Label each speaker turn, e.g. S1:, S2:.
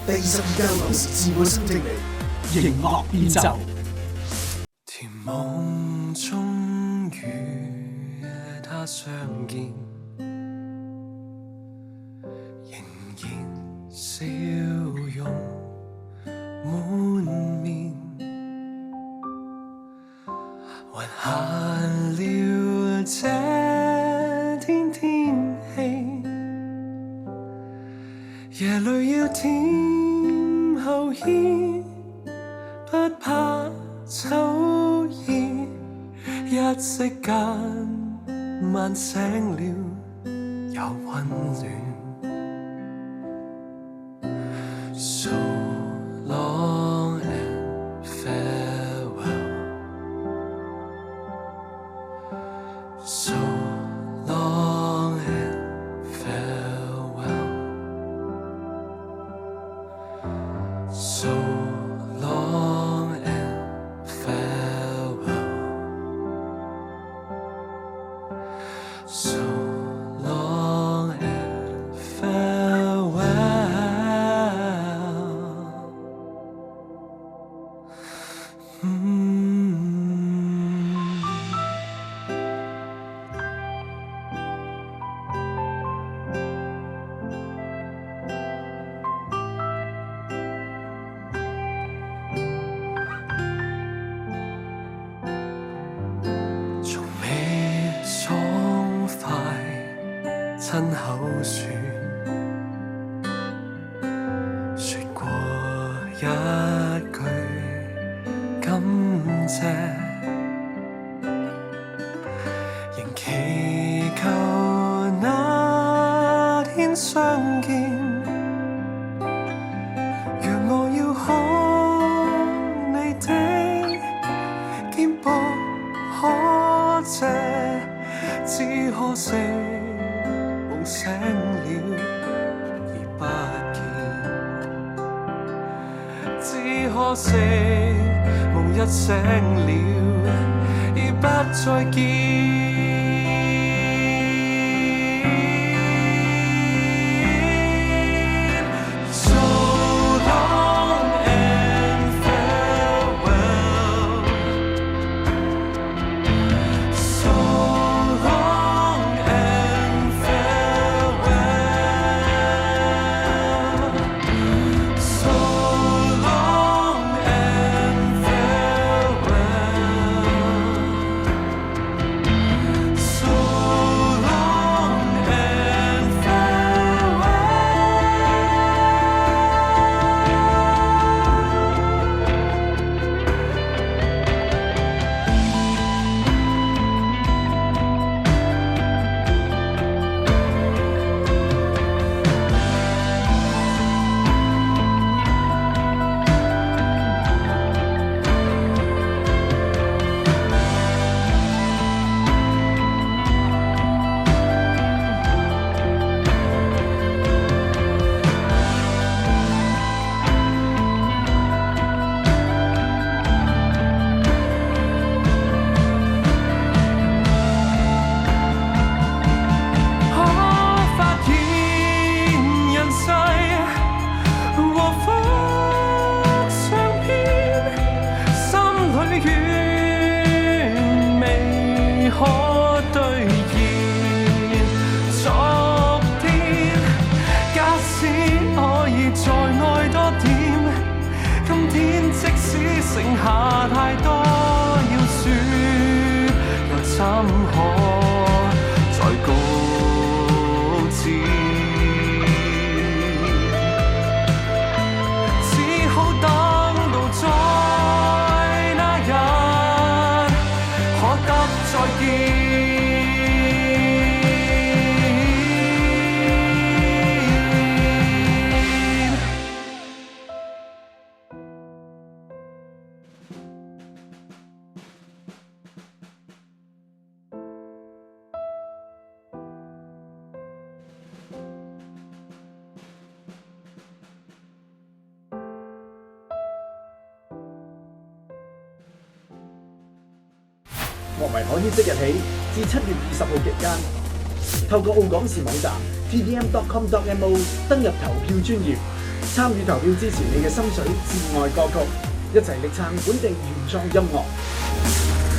S1: 第22屆流時自我新正理，熒樂變奏。
S2: 甜夢中與他相見，仍然笑容滿面，還閒聊這天天氣，夜裏要甜後衣，不怕秋意，一息間晚醒了有溫暖。So long and farewell. So long and farewell. So long and farewell. So long and farewell. 從未爽快親口說過一句感謝，仍祈求那天相見。若我要看你的肩膊可謝，只可惜夢醒了已不見，只可惜夢一醒了已不再見。剩下太多要說，又怎可再告知？只好等到在那日，可得再見。
S1: 樂迷可於即日起至7月20號期間，透過澳港視網站 tdm.com.mo 登入投票專頁，參與投票支持你嘅心水至愛歌曲，一齊力撐本地原創音樂。